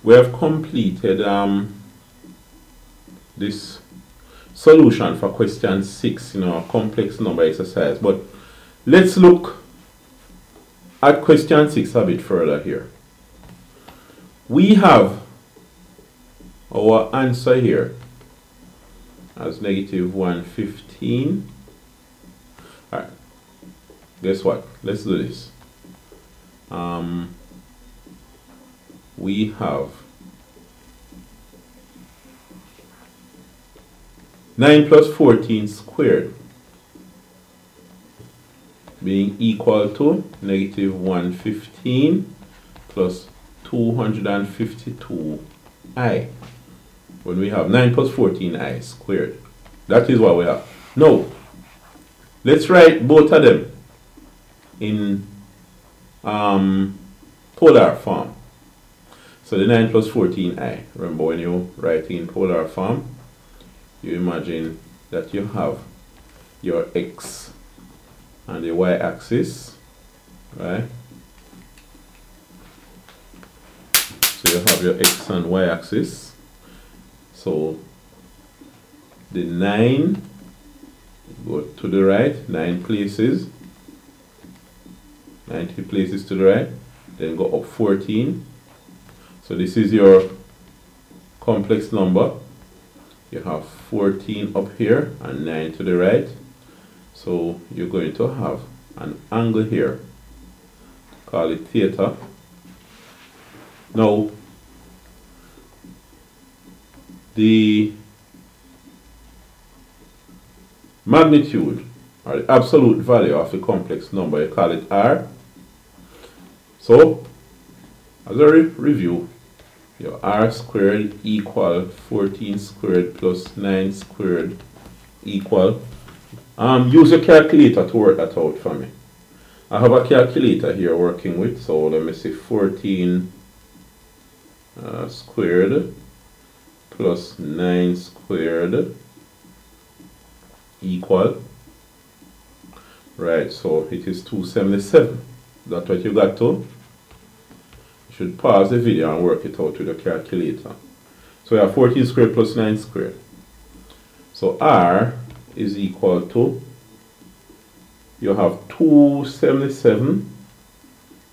we have completed this solution for question 6, complex number exercise. But let's look at question 6 a bit further here. We have our answer here as negative 115. Alright, guess what? Let's do this. We have 9 plus 14 squared being equal to negative 115 plus 252i. When we have 9 plus 14i squared. That is what we have. Now, let's write both of them in polar form. So the 9 plus 14i. Remember, when you write in polar form, you imagine that you have your x and the y-axis, right? So you have your x and y-axis. So the 9 go to the right, 9 places, 90 places to the right, then go up 14. So this is your complex number. You have 14 up here and 9 to the right. So you're going to have an angle here. Call it theta. Now, the magnitude or the absolute value of the complex number, you call it R. So, as a review, your R squared equal 14 squared plus 9 squared equal. Use your calculator to work that out for me. I have a calculator here working with, so let me see, 14 squared plus 9 squared equal, right, so it is 277. That's what you got to. You should pause the video and work it out with a calculator. So we have 14 squared plus 9 squared. So R is equal to, you have 277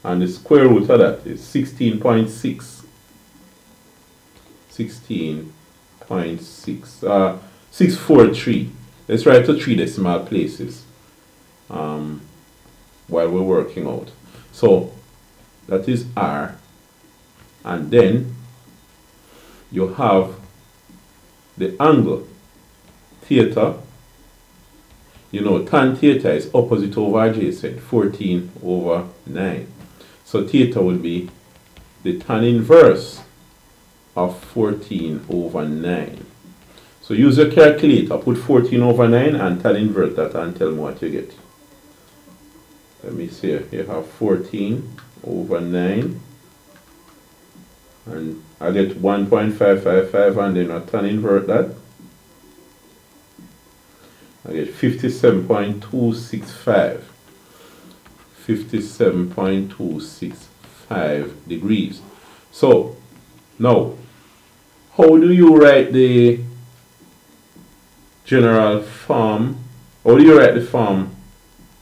and the square root of that is 16.6. 16.6, 643. Let's write to 3 decimal places while we're working out. So that is R, and then you have the angle theta. You know, tan theta is opposite over adjacent, 14 over 9. So theta will be the tan inverse of 14 over 9. So use your calculator, put 14 over 9 and tan invert that and tell me what you get. Let me see, you have 14 over 9 and I get 1.555 and then I tan invert that. I get 57.265. 57.265 degrees. So now, how do you write the general form? How do you write the form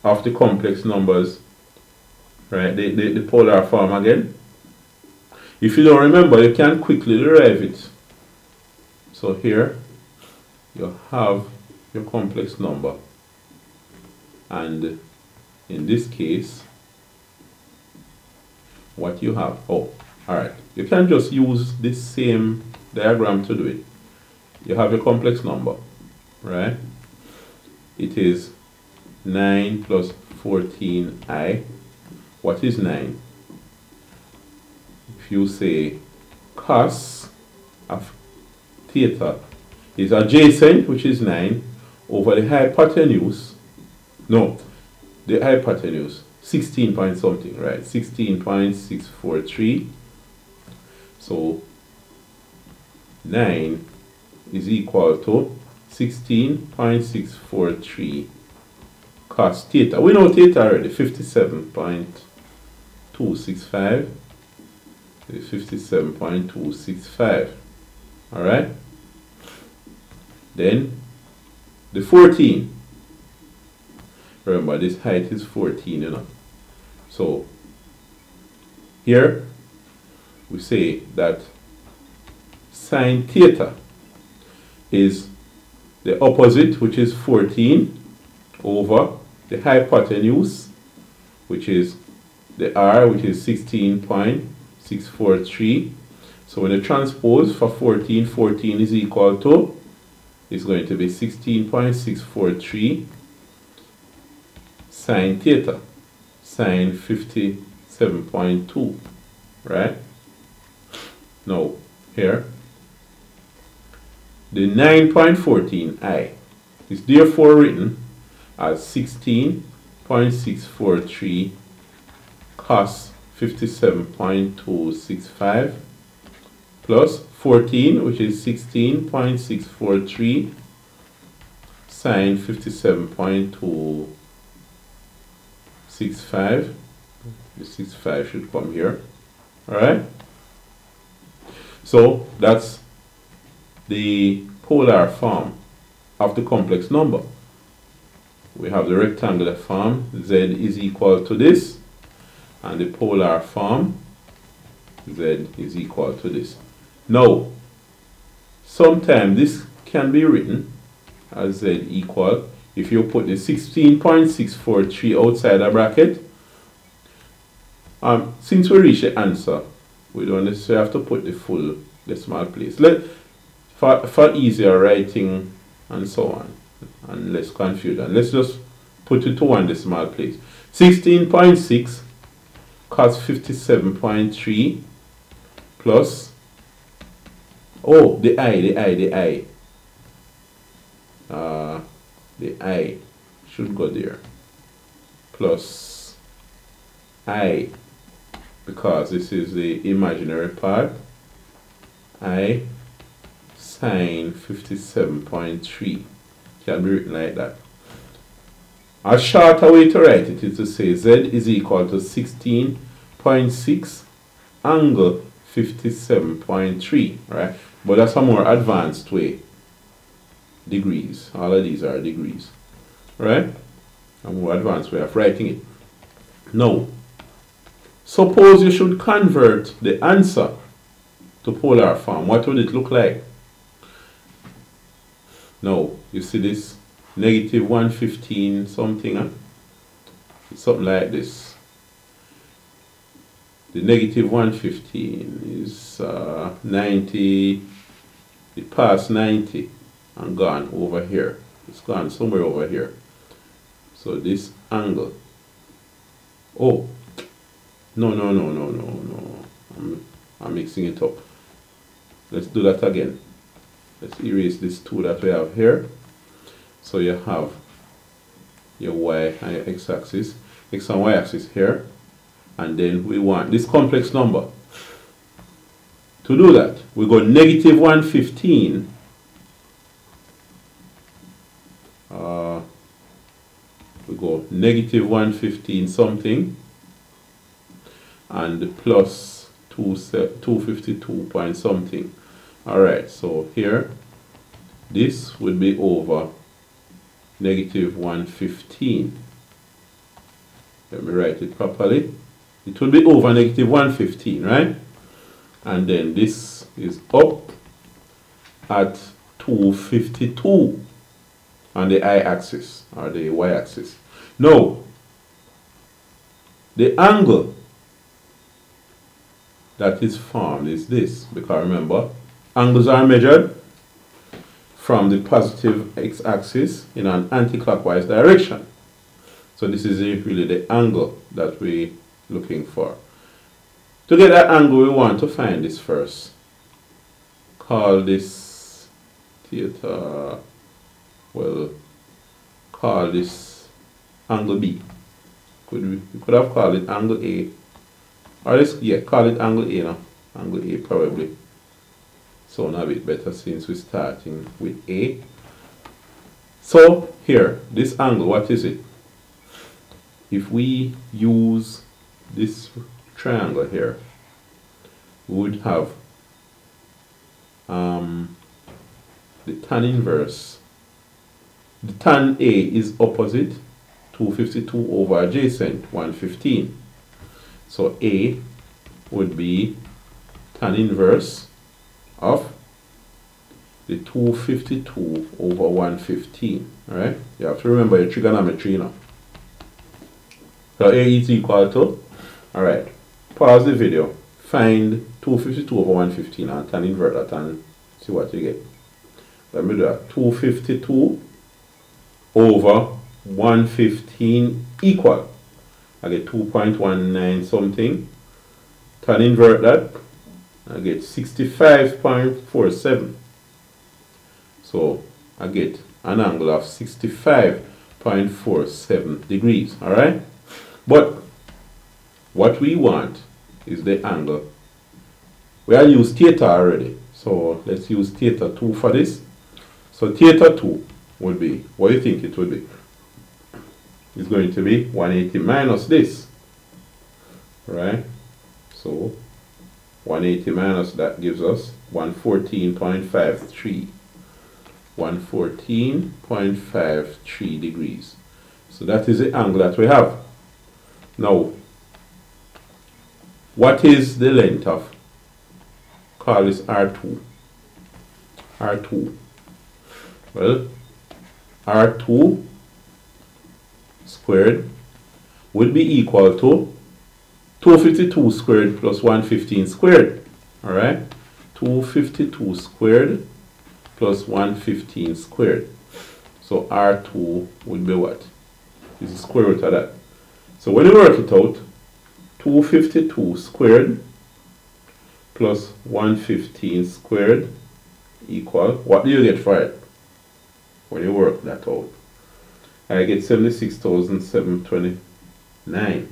of the complex numbers? Right, the polar form again. If you don't remember, you can quickly derive it. So here, you have your complex number. And in this case, what you have, alright, you can just use this same diagram to do it. You have your complex number, right? It is 9 plus 14i. What is 9? If you say cos of theta is adjacent, which is 9, over the hypotenuse, no, the hypotenuse, 16 point something, right? 16.643. So 9 is equal to 16.643 cos theta. We know theta already, 57.265. is 57.265. Alright? Then the 14. Remember, this height is 14, you know. So here we say that sine theta is the opposite, which is 14, over the hypotenuse, which is the r, which is 16.643. So when you transpose for 14, 14 is equal to, it's going to be 16.643 sine theta, sine 57.2, right? Now, here, the 9.14i is therefore written as 16.643 cos 57.265 plus 14, which is 16.643 sine 57.265. The 65 should come here. Alright? So that's the polar form of the complex number. We have the rectangular form, z is equal to this, and the polar form, z is equal to this. Now, sometimes this can be written as z equal, if you put the 16.643 outside the bracket. Since we reach the answer, we don't necessarily have to put the full decimal place. For easier writing and so on, and less confusion, let's just put it to one decimal place. 16.6 cos 57.3 plus, oh, the I should go there, plus I, because this is the imaginary part, I sine 57.3 can be written like that. A shorter way to write it is to say z is equal to 16.6 angle 57.3, right? But that's a more advanced way. Degrees, all of these are degrees, right? A more advanced way of writing it. Now, suppose you should convert the answer to polar form. What would it look like? Now, you see this negative 115 something, huh? Something like this. The negative 115 is 90, it passed 90 and gone over here. It's gone somewhere over here. So this angle, oh, no, I'm mixing it up. Let's do that again. Let's erase this 2 that we have here. So you have your y and your x-axis, x and y-axis here, and then we want this complex number. To do that, we go negative 115, we go negative 115 something, and plus 252 point something. Alright, so here, this would be over negative 115. Let me write it properly. It will be over negative 115, right? And then this is up at 252 on the y-axis or the y-axis. Now, the angle that is formed is this, because remember, angles are measured from the positive x-axis in an anti-clockwise direction. So this is really the angle that we're looking for. To get that angle, we want to find this first. Call this theta, well, call this angle B. We could have called it angle A. Or let's, yeah, call it angle A now. Angle A probably sound a bit better since we're starting with A. So here, this angle, what is it? If we use this triangle here, we would have the tan inverse. The tan A is opposite, 252 over adjacent, 115. So A would be tan inverse of the 252 over 115. Alright? You have to remember your trigonometry now. So A is equal to, alright, pause the video, find 252 over 115 and tan invert that and see what you get. Let me do that. 252 over 115 equal. I get 2.19 something. Tan invert that, I get 65.47. So I get an angle of 65.47 degrees. Alright? But what we want is the angle. We have used theta already. So let's use theta 2 for this. So theta 2 would be, what do you think it would be? It's going to be 180 minus this. Right? So 180 minus that gives us 114.53. 114.53 degrees. So that is the angle that we have. Now, what is the length of, call this R2? R2. Well, R2 squared would be equal to 252 squared plus 115 squared. Alright? 252 squared plus 115 squared. So R2 would be what? This is square root of that. So when you work it out, 252 squared plus 115 squared equal, what do you get for it when you work that out? I get 76,729.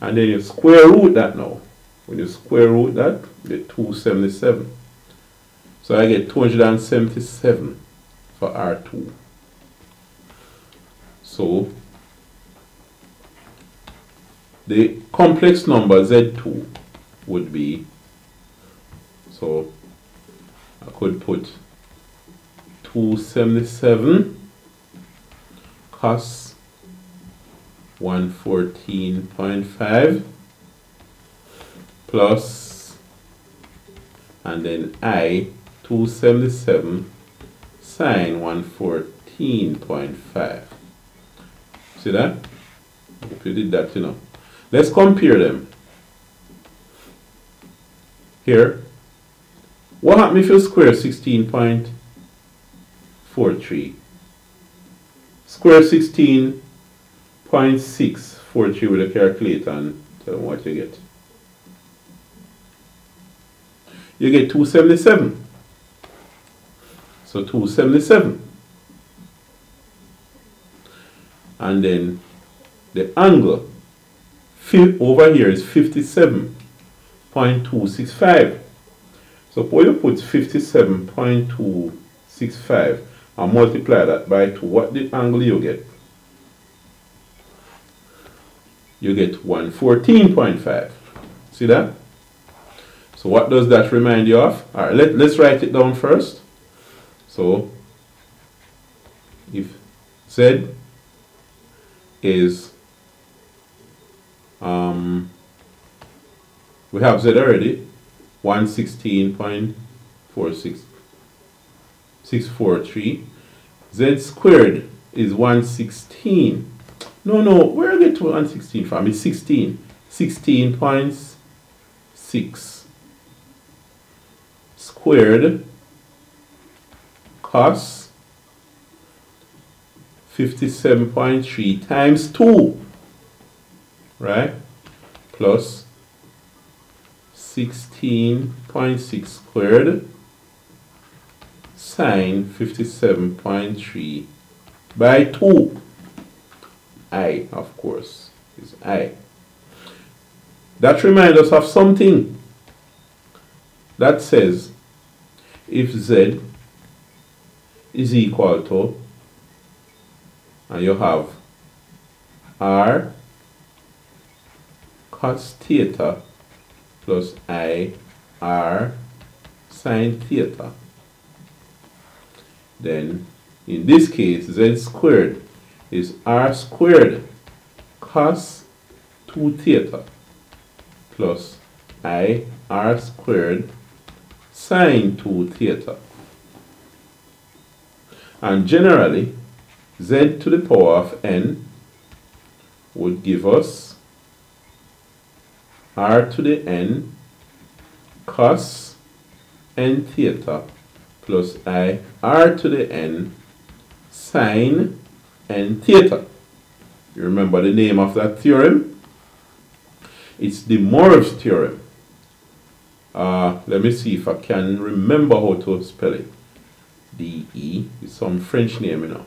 And then you square root that now. When you square root that, you get 277. So I get 277 for R2. So the complex number Z2 would be, so I could put 277 cos 114.5 plus, and then I 277 sine 114.5. See that? I hope you did that, you know. Let's compare them. Here, what happens if you square 16.43? Square 16.643 with a calculator and tell them what you get. You get 277. So 277. And then the angle over here is 57.265. So when you put 57.265 and multiply that by 2, what the angle you get? You get 114.5. See that? So what does that remind you of? Alright, let's write it down first. So if Z is, we have Z already, 116.46643. Z squared is 116. No, where did I get to 116 from? It's 16. 16.6 squared cos 57.3 times 2, right? Plus 16.6 squared sine 57.3 by 2. I, of course, is I. That reminds us of something that says if Z is equal to, and you have R cos theta plus I R sine theta. Then in this case, Z squared is R squared cos 2 theta plus I R squared sine 2 theta. And generally, Z to the power of n would give us R to the n cos n theta plus I R to the n sine n theta. You remember the name of that theorem? It's De Moivre's theorem. Let me see if I can remember how to spell it. DE is some French name, you know.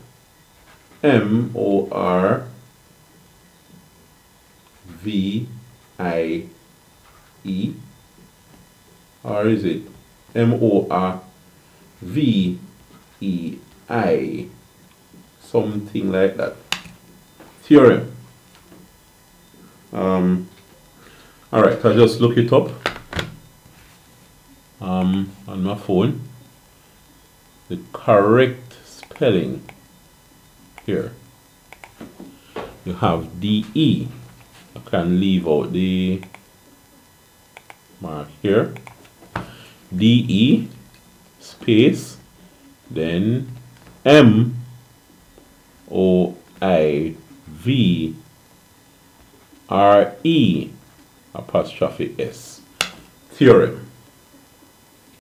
MORVIE or is it MORVEI? Something like that. Theorem. Alright, I'll just look it up on my phone. The correct spelling here. You have DE. I can leave out the mark here. DE space then MOIVRE apostrophe S. Theorem.